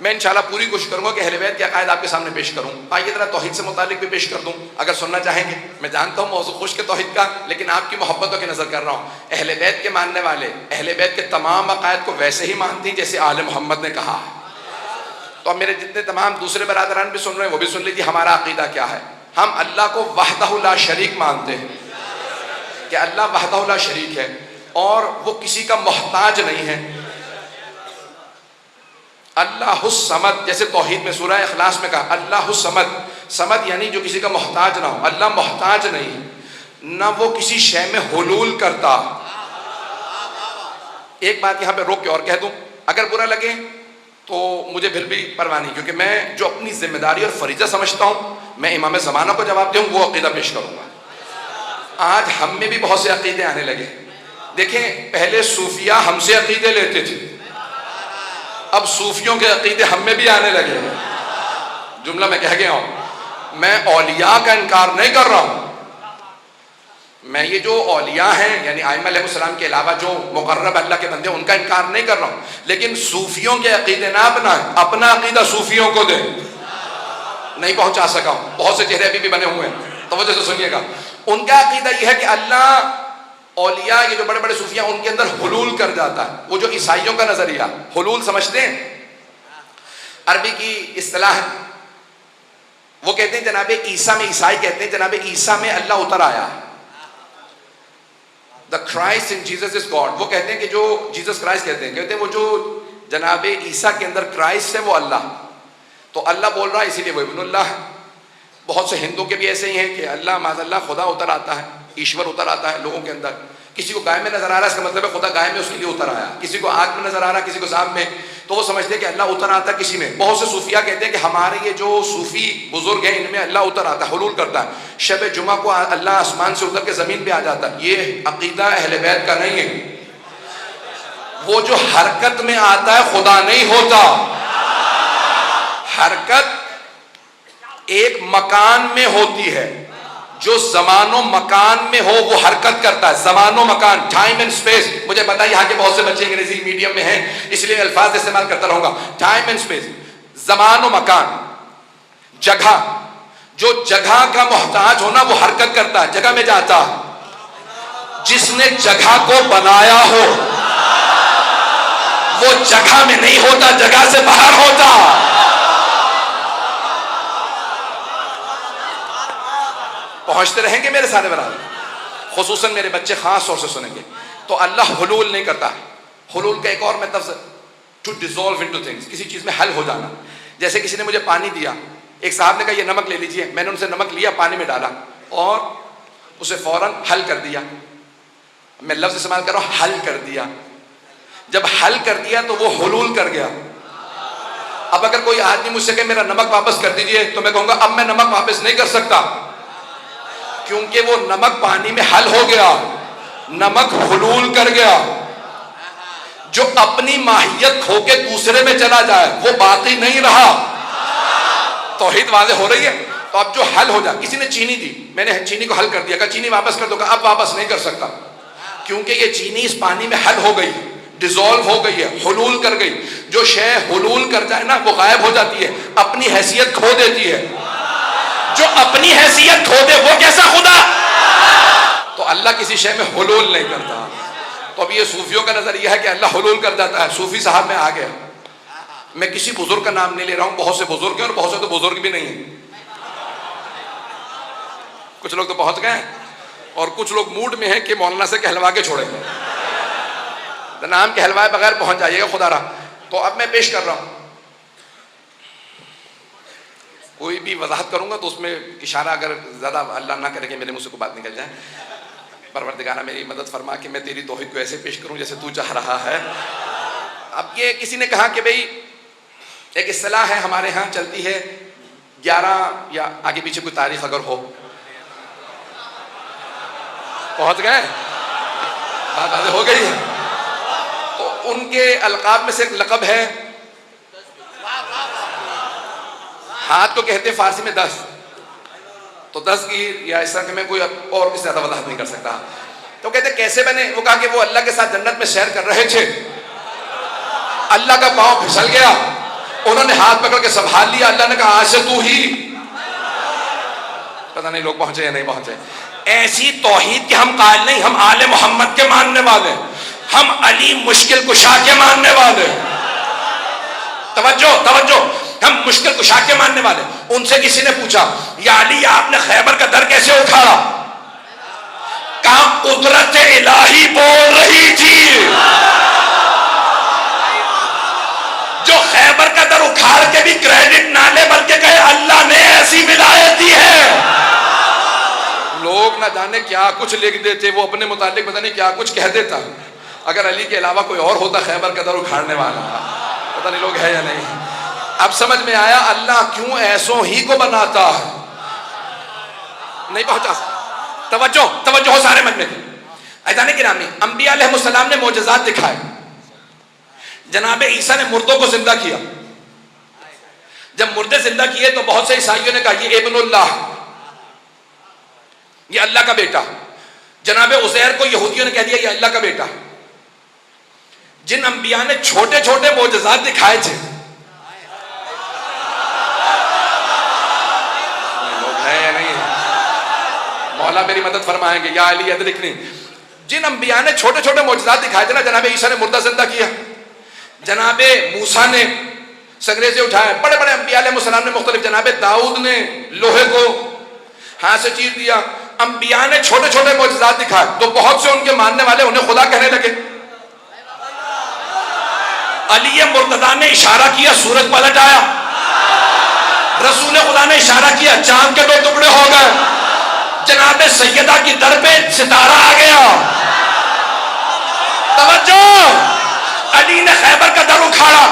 میں انشاءاللہ پوری کوشش کروں گا کہ اہل بیت کے عقائد آپ کے سامنے پیش کروں. آئیے ذرا توحید سے متعلق بھی پیش کر دوں اگر سننا چاہیں گے. میں جانتا ہوں موضوع خشک توحید کا، لیکن آپ کی محبتوں کی نظر کر رہا ہوں. اہل بیت کے ماننے والے اہل بیت کے تمام عقائد کو ویسے ہی مانتی ہیں جیسے آل محمد نے کہا ہے. تو اب میرے جتنے تمام دوسرے برادران بھی سن رہے ہیں وہ بھی سن لیجیے ہمارا عقیدہ کیا ہے. ہم اللہ کو وحدہ لا شریک مانتے ہیں کہ اللہ وحدہ لا شریک ہے اور وہ کسی کا محتاج نہیں ہے. اللہ الصمد، جیسے توحید میں سورہ اخلاص میں کہا اللہ الصمد، صمد یعنی جو کسی کا محتاج نہ ہو. اللہ محتاج نہیں، نہ وہ کسی شے میں حلول کرتا. ایک بات یہاں پہ روک کے اور کہہ دوں، اگر برا لگے تو مجھے پھر بھی پرواہ نہیں، کیونکہ میں جو اپنی ذمہ داری اور فریضہ سمجھتا ہوں میں امام زمانہ کو جواب دوں وہ عقیدہ پیش کروں گا. آج ہم میں بھی بہت سے عقیدے آنے لگے. دیکھیں پہلے صوفیہ ہم سے عقیدے لیتے تھے، اب صوفیوں کے عقیدے ہم میں بھی آنے لگے. جملہ میں کہہ گیا ہوں، میں اولیاء کا انکار نہیں کر رہا ہوں. میں یہ جو اولیاء ہیں یعنی ائمہ علیہ السلام کے علاوہ جو مقرب اللہ کے بندے ان کا انکار نہیں کر رہا ہوں، لیکن صوفیوں کے عقیدے نہ اپنائیں، اپنا عقیدہ صوفیوں کو دیں. نہیں پہنچا سکا ہوں، بہت سے چہرے ابھی بھی بنے ہوئے ہیں، توجہ سے سنیے گا. ان کا عقیدہ یہ ہے کہ اللہ اولیاء یہ جو بڑے بڑے صوفیاء ان کے اندر حلول کر جاتا ہے. وہ جو عیسائیوں کا نظریہ حلول سمجھتے ہیں، عربی کی اصطلاح ہے. وہ کہتے ہیں جناب عیسیٰ میں، عیسائی کہتے ہیں جناب عیسیٰ میں اللہ اتر آیا. The Christ in Jesus is God. وہ کہتے ہیں کہ جو جیسس کرائسٹ کہتے ہیں وہ جو جناب عیسیٰ کے اندر کرائسٹ ہے وہ اللہ. تو اللہ بول رہا ہے اسی لیے وہ ابن اللہ ہے. بہت سے ہندو کے بھی ایسے ہی ہیں کہ اللہ معاذ اللہ خدا اتر آتا ہے، ایشور اتر آتا ہے لوگوں کے اندر. کسی کو گائے میں نظر آ رہا ہے اس کا مطلب ہے خدا گائے میں اس کے لیے اتر آیا. کسی کو آگ میں نظر آ رہا ہے، کسی کو سانپ میں، تو وہ سمجھتے ہیں کہ اللہ اتر آتا ہے کسی میں. بہت سے صوفیاء کہتے ہیں کہ ہمارے یہ جو صوفی بزرگ ہیں ان میں اللہ اتر آتا ہے، حلول کرتا ہے. شب جمعہ کو اللہ آسمان سے اتر کے زمین پہ آ جاتا ہے. یہ عقیدہ اہل بیت کا نہیں ہے. وہ جو حرکت میں آتا ہے خدا نہیں ہوتا. حرکت ایک مکان میں ہوتی ہے، جو زمان و مکان میں ہو وہ حرکت کرتا ہے. زمان و مکان، ٹائم اینڈ اسپیس. مجھے پتا ہے یہاں کے بہت سے بچے انگریزی میڈیم میں ہیں اس لیے الفاظ استعمال کرتا رہوں گا. ٹائم اینڈ اسپیس، زمان و مکان، جگہ. جو جگہ کا محتاج ہونا وہ حرکت کرتا ہے، جگہ میں جاتا ہے. جس نے جگہ کو بنایا ہو وہ جگہ میں نہیں ہوتا، جگہ سے باہر ہوتا. پہنچتے رہیں گے میرے سارے برادر، خصوصاً میرے بچے خاص طور سے سنیں گے. تو اللہ حلول نہیں کرتا. حلول کا ایک اور میں لفظ ٹو ڈیزولو انٹو تھنگس، کسی چیز میں حل ہو جانا. جیسے کسی نے مجھے پانی دیا، ایک صاحب نے کہا یہ نمک لے لیجئے، میں نے ان سے نمک لیا، پانی میں ڈالا اور اسے فوراً حل کر دیا. میں لفظ استعمال کر رہا ہوں حل کر دیا. جب حل کر دیا تو وہ حلول کر گیا. اب اگر کوئی آدمی مجھ سے کہے میرا نمک واپس کر دیجئے تو میں کہوں گا اب میں نمک واپس نہیں کر سکتا، کیونکہ وہ نمک پانی میں حل ہو گیا، نمک حلول کر گیا. جو اپنی ماہیت کھو کے دوسرے میں چلا جائے وہ باقی نہیں رہا. توحید واضح ہو رہی ہے. تو اب جو حل ہو جائے، کسی نے چینی دی، میں نے چینی کو حل کر دیا، کہا چینی واپس کر دو، کہا اب واپس نہیں کر سکتا، کیونکہ یہ چینی اس پانی میں حل ہو گئی، ڈیزولو ہو گئی ہے، حلول کر گئی. جو شے حلول کر جائے نا وہ غائب ہو جاتی ہے، اپنی حیثیت کھو دیتی ہے. جو اپنی حیثیت کھو دے وہ کیسا خدا؟ تو اللہ کسی شے میں حلول نہیں کرتا. تو اب یہ صوفیوں کا نظریہ ہے کہ اللہ حلول کر جاتا ہے. صوفی صاحب میں آ گیا. میں کسی بزرگ کا نام نہیں لے رہا ہوں، بہت سے بزرگ ہیں اور بہت سے تو بزرگ بھی نہیں ہیں. کچھ لوگ تو پہنچ گئے ہیں اور کچھ لوگ موڈ میں ہیں کہ مولانا سے کہلوا کے چھوڑیں گے. نام کہلوائے بغیر پہنچ جائیے گا خدا رہا. تو اب میں پیش کر رہا ہوں، کوئی بھی وضاحت کروں گا تو اس میں اشارہ اگر زیادہ اللہ نہ کرے کہ میرے منہ سے کوئی بات نکل جائے. پروردگارہ میری مدد فرما کہ میں تیری توحید کو ایسے پیش کروں جیسے تو چاہ رہا ہے. اب یہ کسی نے کہا کہ بھئی ایک اصطلاح ہے ہمارے ہاں چلتی ہے 11 یا آگے پیچھے کوئی تاریخ اگر ہو. پہنچ گئے، بات واضح ہو گئی ہے. تو ان کے القاب میں سے ایک لقب ہے، ہاتھ کو کہتے ہیں فارسی میں 10. تو 10 کی یا اس طرح کہ میں کوئی اور اس سے زیادہ وضاحت نہیں کر سکتا. تو کہتے ہیں کیسے بنے؟ وہ کہا کہ وہ اللہ کے ساتھ جنت میں سیر کر رہے تھے، اللہ کا پاؤں پھسل گیا انہوں نے ہاتھ پکڑ کے سنبھال لیا. اللہ نے کہا آج سے تو ہی. پتہ نہیں لوگ پہنچے یا نہیں پہنچے. ایسی توحید کے ہم قائل نہیں. ہم آل محمد کے ماننے والے, ہم علی مشکل کشا کے ماننے والے. توجہ توجہ, ہم مشکل کشا کے ماننے والے. ان سے کسی نے پوچھا یا علی آپ نے خیبر کا در کیسے اٹھایا؟ کہا قدرت الہی بول رہی تھی. جو خیبر کا در اکھاڑ کے بھی کریڈٹ نہ لے بلکہ کہے اللہ نے ایسی ولایت دی ہے. لوگ نہ جانے کیا کچھ لکھ دیتے, وہ اپنے متعلق پتہ نہیں کیا کچھ کہہ دیتا. اگر علی کے علاوہ کوئی اور ہوتا خیبر کا در اکھاڑنے والا, پتہ نہیں لوگ ہے یا نہیں. اب سمجھ میں آیا اللہ کیوں ایسوں ہی کو بناتا ہے. نہیں پہنچا. توجہ توجہ ہو سارے من میں. عزیزان گرامی, انبیاء علیہ السلام نے معجزات دکھائے. جناب عیسیٰ نے مردوں کو زندہ کیا. جب مردے زندہ کیے تو بہت سے عیسائیوں نے کہا یہ ابن اللہ, یہ اللہ کا بیٹا. جناب عزیر کو یہودیوں نے کہہ دیا یہ اللہ کا بیٹا. جن انبیاء نے چھوٹے چھوٹے معجزات دکھائے تھے, لوگ ہیں یا نہیں ہیں؟ مولا میری مدد فرمائیں گے یا علی ادرکنی. جن انبیاء نے چھوٹے چھوٹے معجزات دکھائے تھے نا, جناب عیسیٰ نے مردہ زندہ کیا, جناب موسیٰ نے سنگریزے اٹھائے, بڑے بڑے انبیاء علیہ السلام نے مختلف, جناب داؤد نے لوہے کو ہاتھ سے چیر دیا. انبیاء نے چھوٹے چھوٹے معجزات دکھائے تو بہت سے ان کے ماننے والے انہیں خدا کہنے لگے. علی مرتضیٰ نے اشارہ کیا سورج پلٹ آیا. رسول خدا نے اشارہ کیا چاند کے 2 ٹکڑے ہو گئے. جناب سیدہ کی در پہ ستارہ آ گیا. توجہ, علی نے خیبر کا در اکھاڑا,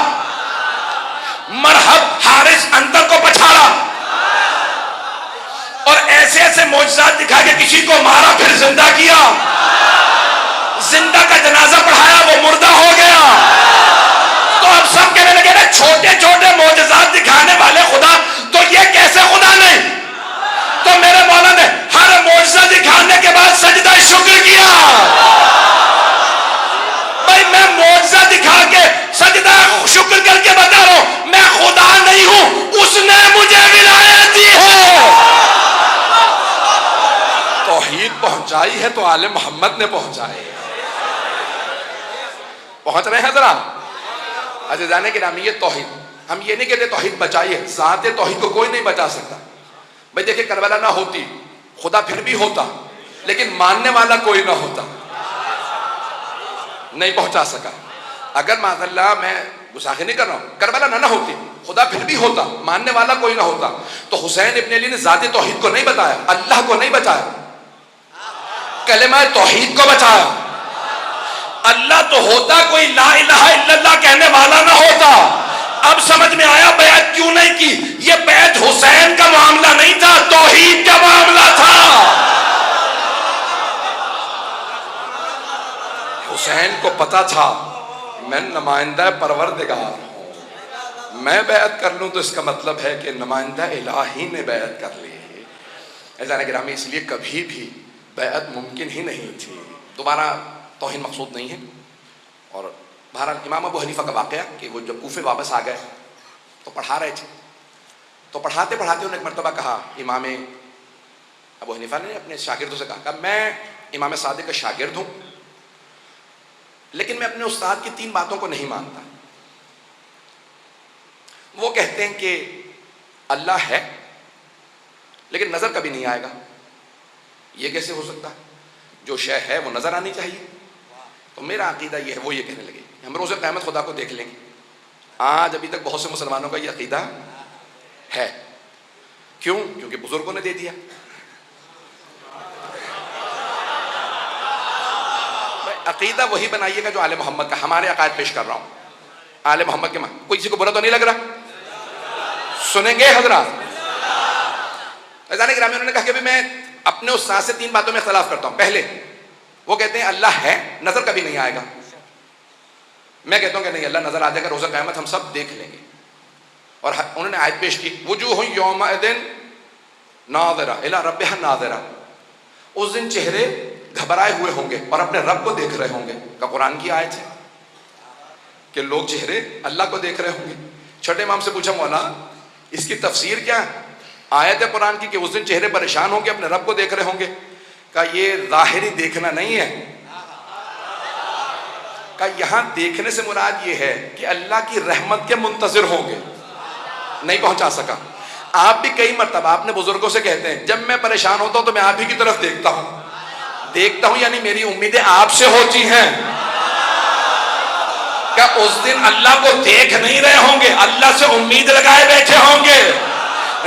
مرحب حارث اندر کو پچھاڑا, اور ایسے ایسے معجزات دکھا کے کسی کو مارا پھر زندہ کیا. زندہ کا جنازہ پڑھایا وہ مردہ ہو گیا. تو اب سب کہنے لگے نا چھوٹے چھوٹے معجزات دکھانے والے خدا, تو یہ کیسے خدا نہیں؟ تو میرے مولا نے ہر معجزہ دکھانے کے بعد سجدہ شکر کیا. بھائی میں معجزہ دکھا کے سجدہ شکر کر کے بتا رہا ہوں میں خدا نہیں ہوں, اس نے مجھے ولایت دی ہے. توحید پہنچائی ہے تو آل محمد نے پہنچائی ہے. پہنچ رہے ہیں ذرا عزیزان گرامی. یہ توحید, ہم یہ نہیں کہتے توحید بچائی ہے, ذات توحید کو کوئی نہیں بچا سکتا. بھائی دیکھیں کربلا نہ ہوتی خدا پھر بھی ہوتا, لیکن ماننے والا کوئی نہ ہوتا, نہیں پہنچا سکا. اگر معاذ اللہ, میں گستاخی نہیں کر رہا ہوں, کربلا نہ ہوتی خدا پھر بھی ہوتا, ماننے والا کوئی نہ ہوتا. تو حسین ابن علی نے ذات توحید کو نہیں بتایا, اللہ کو نہیں بچایا, کلمہ توحید کو بچایا. اللہ تو ہوتا, کوئی لا الہ الا اللہ کہنے والا نہ ہوتا. اب سمجھ میں آیا بیعت کیوں نہیں کی. یہ بیعت حسین کا معاملہ نہیں تھا, توحید کا معاملہ تھا. حسین کو پتا تھا میں نمائندہ پروردگار ہوں, میں بیعت کر لوں تو اس کا مطلب ہے کہ نمائندہ الہی نے بیعت کر لی. عزیزان گرامی, اس لیے کبھی بھی بیعت ممکن ہی نہیں تھی. دوبارہ توہین مقصود نہیں ہے. اور بہرحال امام ابو حنیفہ کا واقعہ کہ وہ جب کوفے واپس آ گئے تو پڑھا رہے تھے, تو پڑھاتے پڑھاتے انہوں نے ایک مرتبہ کہا, امام ابو حنیفہ نے اپنے شاگردوں سے کہا میں امام صادق کا شاگرد ہوں, لیکن میں اپنے استاد کی 3 باتوں کو نہیں مانتا. وہ کہتے ہیں کہ اللہ ہے لیکن نظر کبھی نہیں آئے گا. یہ کیسے ہو سکتا ہے؟ جو شے ہے وہ نظر آنی چاہیے. تو میرا عقیدہ یہ ہے, وہ یہ کہنے لگے ہم روز قیامت خدا کو دیکھ لیں گے. آج ابھی تک بہت سے مسلمانوں کا یہ عقیدہ ہے. کیوں؟ کیونکہ بزرگوں نے دے دیا. عقیدہ وہی بنائیے گا جو آل محمد کا. ہمارے عقائد پیش کر رہا ہوں, آل محمد کے کوئی کسی کو برا تو نہیں لگ رہا؟ سنیں گے حضرات. عزیزان گرامی, انہوں نے کہا کہ میں اپنے استاد سے 3 باتوں میں اختلاف کرتا ہوں. پہلے وہ کہتے ہیں اللہ ہے, نظر کبھی نہیں آئے گا. میں کہتا ہوں کہ نہیں, اللہ نظر آ جائے گا, روزہ قیامت ہم سب دیکھ لیں گے. اور انہوں نے آیت پیش کی وجوہ یومئذ ناظرہ الی ربہا ناظرہ. اس دن چہرے گھبرائے ہوئے ہوں گے اور اپنے رب کو دیکھ رہے ہوں گے. کا قرآن کی آیت ہے کہ لوگ چہرے اللہ کو دیکھ رہے ہوں گے, چھٹے امام سے پوچھا مولا اس کی تفسیر کیا ہے؟ آیت ہے قرآن کی کہ اس دن چہرے پریشان ہوں گے، اپنے رب کو دیکھ رہے ہوں گے. کہا یہ ظاہری دیکھنا نہیں ہے. کہا یہاں دیکھنے سے مراد یہ ہے کہ اللہ کی رحمت کے منتظر ہوں گے. نہیں پہنچا سکا. آپ بھی کئی مرتبہ اپنے بزرگوں سے کہتے ہیں جب میں پریشان ہوتا ہوں تو میں آپ ہی کی طرف دیکھتا ہوں یعنی میری امیدیں آپ سے ہوتی ہیں. کیا اس دن اللہ کو دیکھ نہیں رہے ہوں گے، اللہ سے امید لگائے بیٹھے ہوں گے،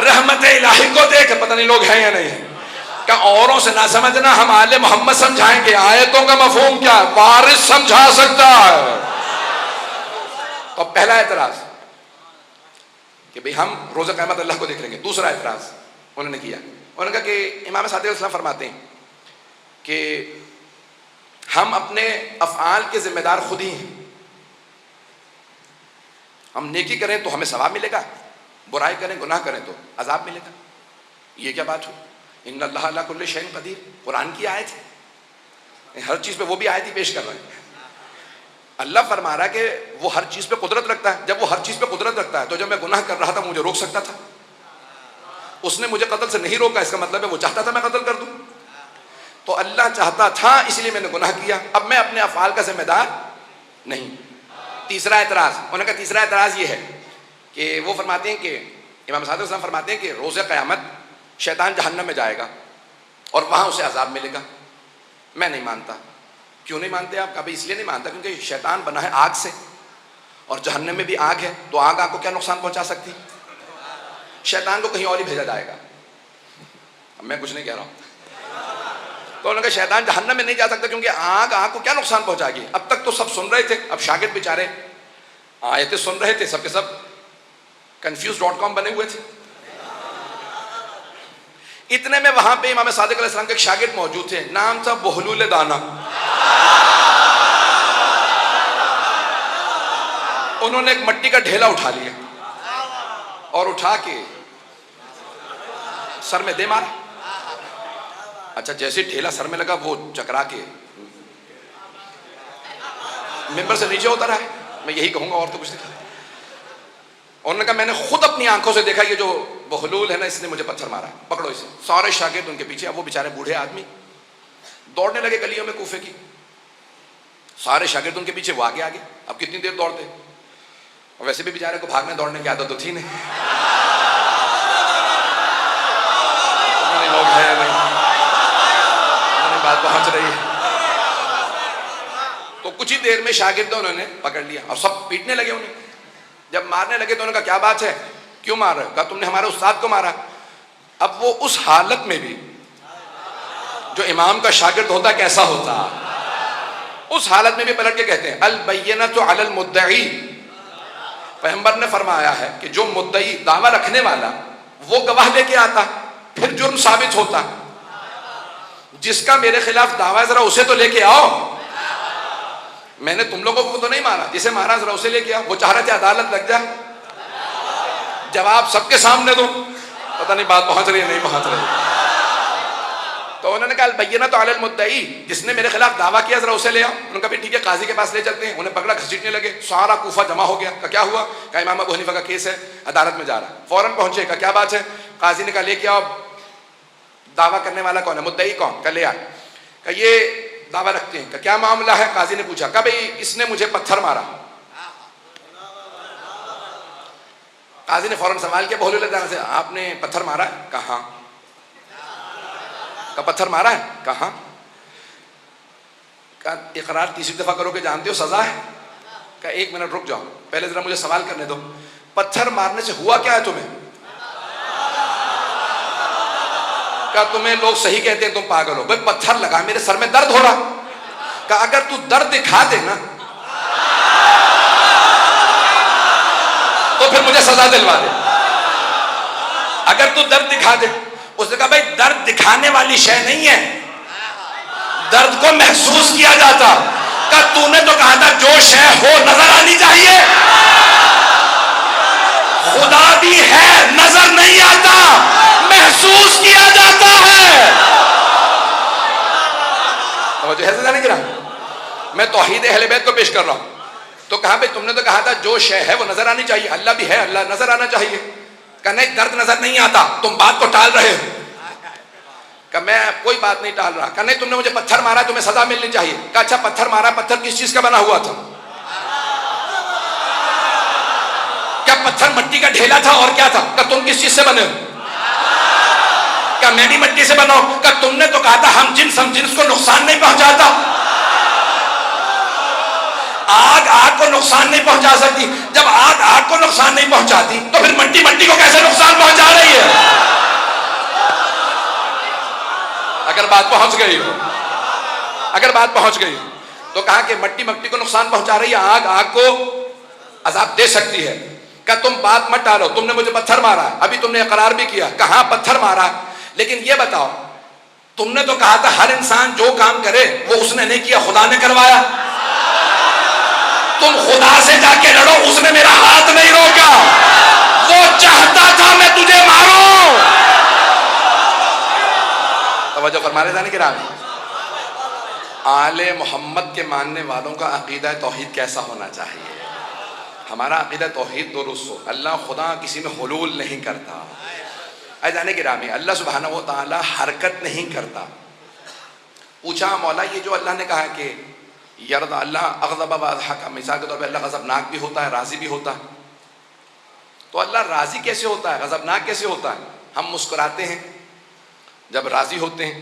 رحمت الہی کو دیکھ. پتہ نہیں لوگ ہیں یا نہیں ہیں. کیا اوروں سے نہ سمجھنا، ہم آل محمد سمجھائیں گے. آیتوں کا مفہوم کیا ہے؟ وارث سمجھا سکتا ہے. تو پہلا اعتراض کہ بھئی ہم روز قیامت اللہ کو دیکھ لیں گے. دوسرا اعتراض انہوں نے کیا، انہوں نے کہا کہ امام صادق علیہ السلام فرماتے ہیں کہ ہم اپنے افعال کے ذمہ دار خود ہی ہیں. ہم نیکی کریں تو ہمیں ثواب ملے گا، برائی کریں گناہ کریں تو عذاب ملے گا. یہ کیا بات ہوئی؟ ان اللہ علی کل شیء قدیر، قرآن کی آیت ہے. ہر چیز پہ وہ بھی آیت ہی پیش کر رہے ہیں. اللہ فرما رہا ہے کہ وہ ہر چیز پہ قدرت رکھتا ہے. جب وہ ہر چیز پہ قدرت رکھتا ہے تو جب میں گناہ کر رہا تھا مجھے روک سکتا تھا. اس نے مجھے قتل سے نہیں روکا، اس کا مطلب ہے وہ چاہتا تھا میں قتل کر دوں. تو اللہ چاہتا تھا اس لیے میں نے گناہ کیا. اب میں اپنے افعال کا ذمہ دار نہیں. تیسرا اعتراض، انہوں نے کہا تیسرا اعتراض یہ ہے کہ وہ فرماتے ہیں کہ امام صادق السلام فرماتے ہیں کہ روز قیامت شیطان جہنم میں جائے گا اور وہاں اسے عذاب ملے گا. میں نہیں مانتا. کیوں نہیں مانتے آپ؟ کبھی اس لیے نہیں مانتا کیونکہ شیطان بنا ہے آگ سے اور جہنم میں بھی آگ ہے، تو آگ کو کیا نقصان پہنچا سکتی؟ شیطان کو کہیں اور ہی بھیجا جائے گا. اب میں کچھ نہیں کہہ رہا ہوں. تو انہوں نے کہا شیطان جہنم میں نہیں جا سکتا کیونکہ آگ کو کیا نقصان پہنچائے گی. اب تک تو سب سن رہے تھے، اب شاگرد بیچارے آیتیں سن رہے تھے، سب کے سب confused.com بنے ہوئے تھے. اتنے میں وہاں پہ امام صادق علیہ السلام کے ایک شاگرد موجود تھے، نام تھا بہلول دانا. انہوں نے ایک مٹی کا ڈھیلا اٹھا لیا اور اٹھا کے سر میں دے مارا. اچھا جیسے ڈھیلا سر میں لگا وہ چکرا کے ممبر سے نیچے ہوتا رہا. میں یہی کہوں گا اور تو کچھ نہیں. انہوں نے کہا میں نے خود اپنی آنکھوں سے دیکھا یہ جو بہلول ہے نا اس نے مجھے پتھر مارا. پکڑو اسے. سارے شاگرد ان کے پیچھے. اب وہ بیچارے بوڑھے آدمی دوڑنے لگے گلیوں میں کوفے کی. سارے شاگرد ان کے پیچھے، وہ آگے آگے. اب کتنی دیر دوڑتے؟ اور ویسے بھی بیچارے کو بھاگنے دوڑنے کی عادت تو تھی نہیں. لوگ ہیں نہیں، بات پہنچ رہی ہے. تو کچھ ہی دیر میں شاگرد انہوں نے پکڑ لیا اور سب پیٹنے لگے انہیں. جب مارنے لگے تو انہوں نے کہا کیا بات ہے، کیوں مار رہے؟ کہا تم نے ہمارے استاد کو مارا. اب وہ اس حالت میں بھی جو امام کا شاگرد ہوتا کیسا ہوتا، اس حالت میں بھی پلٹ کے کہتے ہیں البینۃ علی المدعی. پیغمبر نے فرمایا ہے کہ جو مدعی دعویٰ رکھنے والا وہ گواہ لے کے آتا پھر جرم ثابت ہوتا. جس کا میرے خلاف دعویٰ ذرا اسے تو لے کے آؤ. میں نے تم لوگوں کو تو نہیں مارا، جسے مارا ذرا اسے لے کے آؤ. وہ چاہ رہے تھے عدالت لگ جائے، جواب سب کے سامنے دو. پتہ نہیں بات پہنچ رہی ہے نہیں پہنچ رہی. تو انہوں نے کہا البینۃ علی المدعی، جس نے میرے خلاف دعویٰ کیا ذرا اسے لے آؤ. انہوں نے کہا ٹھیک ہے قاضی کے پاس لے چلتے ہیں. انہیں پکڑا، گھسیٹنے لگے. سارا کوفہ جمع ہو گیا. کہا کیا ہوا؟ کہا امام ابو حنیفہ کا کیس ہے، عدالت میں جا رہا ہے. فوراً پہنچے. کہا کیا بات ہے؟ قاضی نے کہا لے کے آؤ دعویٰ کرنے والا کون ہے، مدعی کون. کہا لے آ. کہا یہ دعویٰ رکھتے ہیں. کہا کیا معاملہ ہے؟ قاضی نے پوچھا. کہا بھئی اس نے مجھے پتھر مارا. قاضی نے فوراً سوال کیا بہلول دانا سے، آپ نے پتھر مارا ہے؟ کہاں. کہا پتھر مارا ہے؟ کہاں. کہا اقرار تیسری دفعہ کرو کہ جانتے ہو سزا ہے. کہا ایک منٹ رک جاؤ، پہلے ذرا مجھے سوال کرنے دو. پتھر مارنے سے ہوا کیا ہے تمہیں؟ کہا تمہیں لوگ صحیح کہتے ہیں تم پاگل ہو. بھائی پتھر لگا میرے سر میں درد ہو رہا. کہا اگر تو درد دکھا دے نا تو پھر مجھے سزا دلوا دے. اگر تو درد دکھا دے. اس نے کہا بھائی درد دکھانے والی شے نہیں ہے، درد کو محسوس کیا جاتا. کہا تو نے تو کہا تھا جو شے ہو نظر آنی چاہیے. خدا بھی ہے نظر نہیں آتا، محسوس کیا جاتا ہے. توجہ ہے جانے کی نا. میں توحید اہل بیت کو پیش کر رہا ہوں. تو کہا بھائی تم نے تو کہا تھا جو شے ہے وہ نظر آنی چاہیے، اللہ بھی ہے، اللہ نظر آنا چاہیے. کہ نہیں درد نظر نہیں آتا، تم بات کو ٹال رہے ہو. کہ میں کوئی بات نہیں ٹال رہا. کہ نہیں تم نے مجھے پتھر مارا، تمہیں سزا ملنی چاہیے. کہ اچھا پتھر مارا، پتھر کس چیز کا بنا ہوا تھا؟ کیا پتھر مٹی کا ڈھیلا تھا اور کیا تھا؟ کہ تم کس چیز سے بنے ہو؟ کہ میں بھی مٹی سے بنا ہوں. کہ تم نے تو کہا تھا ہم جنس کو نقصان نہیں پہنچاتا. آگ کو نقصان نہیں پہنچا سکتی. جب آگ کو نقصان نہیں پہنچاتی تو پھر مٹی کو کیسے نقصان پہنچا رہی ہے؟ اگر بات پہنچ گئی ہو تو کہا کہ مٹی کو نقصان پہنچا رہی ہے، آگ کو عذاب دے سکتی ہے. کہ تم بات مت ڈالو، تم نے مجھے پتھر مارا، ابھی تم نے اقرار بھی کیا. کہاں پتھر مارا، لیکن یہ بتاؤ تم نے تو کہا تھا ہر انسان جو کام کرے وہ اس نے نہیں کیا، خدا نے کروایا. تم خدا سے جا کے لڑو، اس نے میرا ہاتھ نہیں روکا، وہ چاہتا تھا میں تجھے ماروں. توجہ فرما رہے جانے کی راہ میں. آل محمد کے ماننے والوں کا عقیدہ توحید کیسا ہونا چاہیے؟ ہمارا عقیدہ توحید درست ہو. اللہ خدا کسی میں حلول نہیں کرتا. اے جانے کی راہ میں اللہ سبحانہ و تعالی حرکت نہیں کرتا. پوچھا مولا یہ جو اللہ نے کہا کہ یرد اللہ اغضب و اضحک، مثال کے طور پہ اللہ غضبناک بھی ہوتا ہے، راضی بھی ہوتا ہے. تو اللہ راضی کیسے ہوتا ہے، غضبناک کیسے ہوتا ہے؟ ہم مسکراتے ہیں جب راضی ہوتے ہیں،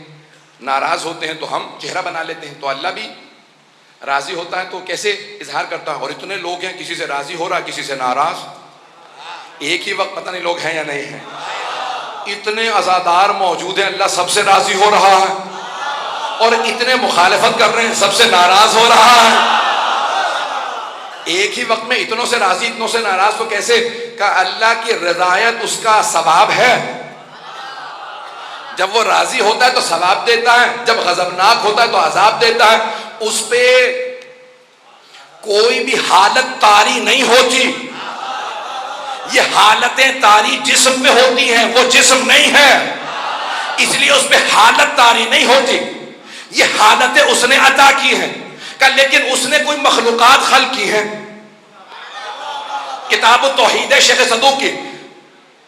ناراض ہوتے ہیں تو ہم چہرہ بنا لیتے ہیں. تو اللہ بھی راضی ہوتا ہے تو کیسے اظہار کرتا ہے؟ اور اتنے لوگ ہیں، کسی سے راضی ہو رہا ہے، کسی سے ناراض. ایک ہی وقت پتہ نہیں لوگ ہیں یا نہیں ہیں. اتنے عزادار موجود ہیں، اللہ سب سے راضی ہو رہا ہے، اور اتنے مخالفت کر رہے ہیں، سب سے ناراض ہو رہا ہے. ایک ہی وقت میں اتنوں سے راضی اتنوں سے ناراض، تو کیسے؟ کہ اللہ کی رضایت اس کا ثواب ہے. جب وہ راضی ہوتا ہے تو ثواب دیتا ہے، جب غضبناک ہوتا ہے تو عذاب دیتا ہے. اس پہ کوئی بھی حالت طاری نہیں ہوتی. یہ حالتیں طاری جسم پہ ہوتی ہیں، وہ جسم نہیں ہے، اس لیے اس پہ حالت طاری نہیں ہوتی. یہ حالتیں اس نے عطا کی ہیں. کہ لیکن اس نے کوئی مخلوقات خلق کی ہیں. کتاب التوحید ہے شیخ صدوق کی،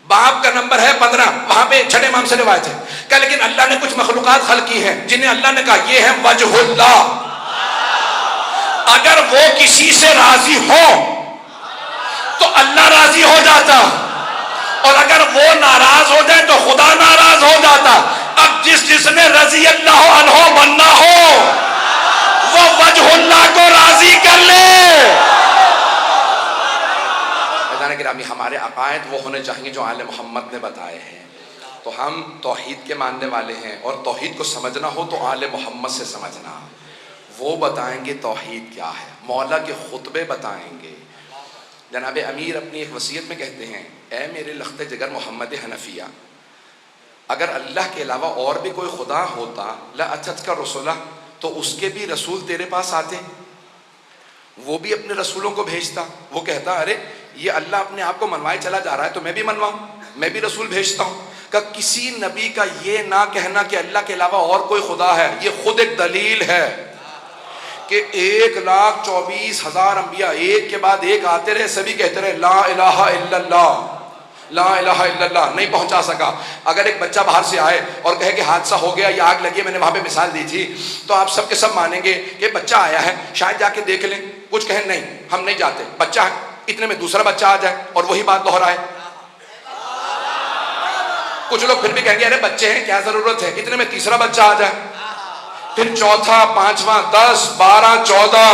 باب کا نمبر ہے 15، وہاں پہ چھٹے امام سے روایت ہے. کہ لیکن اللہ نے کچھ مخلوقات خلق کی ہیں جنہیں اللہ نے کہا یہ ہے وجہ اللہ. اگر وہ کسی سے راضی ہو تو اللہ راضی ہو جاتا، اور اگر وہ ناراض ہو جائے تو خدا ناراض ہو جاتا. اب جس نے رضی اللہ عنہ بننا ہو وہ وجہ اللہ کو راضی کر لے. گرامی ہمارے عقائد وہ ہونے چاہیے جو آل محمد نے بتائے ہیں. تو ہم توحید کے ماننے والے ہیں، اور توحید کو سمجھنا ہو تو آل محمد سے سمجھنا. وہ بتائیں گے توحید کیا ہے، مولا کے خطبے بتائیں گے. جناب امیر اپنی ایک وصیت میں کہتے ہیں، اے میرے لخت جگر محمد حنفیہ، اگر اللہ کے علاوہ اور بھی کوئی خدا ہوتا لَأَتَتْكَ رُسُلَ، تو اس کے بھی رسول تیرے پاس آتے، وہ بھی اپنے رسولوں کو بھیجتا. وہ کہتا ارے یہ اللہ اپنے آپ کو منوائے چلا جا رہا ہے تو میں بھی منواؤں، میں بھی رسول بھیجتا ہوں. کہ کسی نبی کا یہ نہ کہنا کہ اللہ کے علاوہ اور کوئی خدا ہے، یہ خود ایک دلیل ہے کہ 1,24,000 انبیاء ایک کے بعد ایک آتے رہے، سبھی کہتے رہے لا الہ الا اللہ، لا الہ الا اللہ. نہیں پہنچا سکا. اگر ایک بچہ باہر سے آئے اور کہے کہ حادثہ ہو گیا یا آگ لگی، میں نے وہاں پہ مثال دی تھی، تو آپ سب کے سب مانیں گے کہ بچہ آیا ہے، شاید جا کے دیکھ لیں. کچھ کہیں نہیں ہم نہیں جاتے، بچہ ہے، اتنے میں دوسرا بچہ آ جائے اور وہی بات دہرائے. کچھ لوگ پھر بھی کہیں گے ارے بچے ہیں کیا ضرورت ہے، اتنے میں تیسرا بچہ آ جائے، پھر چوتھا، پانچواں، 10، 12، 14،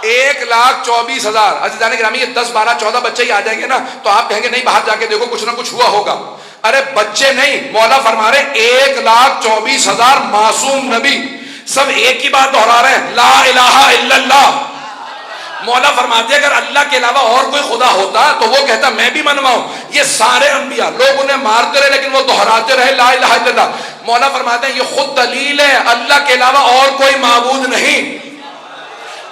1,24,000. عزیزان گرامی یہ 10، 12، 14 بچے ہی آ جائیں گے نا تو آپ کہیں گے نہیں باہر جا کے دیکھو کچھ نہ کچھ ہوا ہوگا. ارے بچے نہیں، مولا فرما رہے 1,24,000 معصوم نبی سب ایک ہی بات دہرا رہے ہیں، لا الہ الا اللہ. مولا فرماتے اگر اللہ کے علاوہ اور کوئی خدا ہوتا تو وہ کہتا میں بھی منواؤں. یہ سارے انبیاء لوگ انہیں مارتے رہے لیکن وہ دہراتے رہے لا الہ الا اللہ. مولا فرماتے ہیں یہ خود دلیل ہے اللہ کے علاوہ اور کوئی معبود نہیں.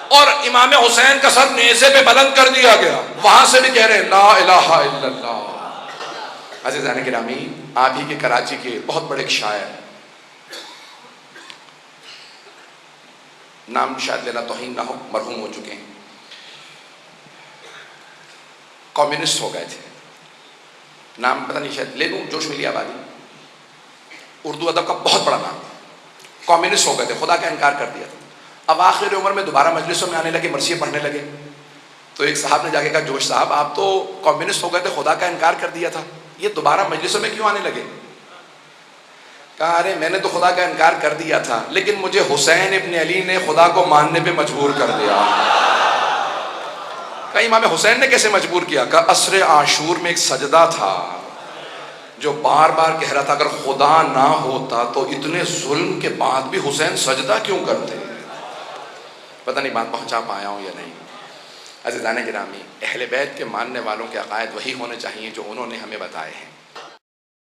اور امام حسین کا سر نیزے پہ بلند کر دیا گیا، وہاں سے بھی کہہ رہے ہیں لا الہ الا اللہ. عزیزان گرامی آپ ہی کے کراچی کے بہت بڑے ایک شاعر نام شاید لینا توہین نہ ہو، مرحوم ہو چکے ہیں، کمیونسٹ ہو گئے تھے، نام پتہ نہیں شاید لے لوں، جوش ملی آبادی، اردو ادب کا بہت بڑا نام، کمیونسٹ ہو گئے تھے، خدا کا انکار کر دیا تھا۔ اب آخر عمر میں دوبارہ مجلسوں میں آنے لگے، مرثیے پڑھنے لگے، تو ایک صاحب نے جا کے کہا جوش صاحب آپ تو کمیونسٹ ہو گئے تھے، خدا کا انکار کر دیا تھا، یہ دوبارہ مجلسوں میں کیوں آنے لگے؟ کہا ارے میں نے تو خدا کا انکار کر دیا تھا، لیکن مجھے حسین ابن علی نے خدا کو ماننے پہ مجبور کر دیا۔ کہا امام حسین نے کیسے مجبور کیا؟ کہا عصر عاشور میں ایک سجدہ تھا جو بار بار کہہ رہا تھا اگر خدا نہ ہوتا تو اتنے ظلم کے بعد بھی حسین سجدہ کیوں کرتے؟ پتہ نہیں بات پہنچا پایا ہوں یا نہیں۔ عزیزان گرامی، اہل بیت کے ماننے والوں کے عقائد وہی ہونے چاہیے جو انہوں نے ہمیں بتائے ہیں۔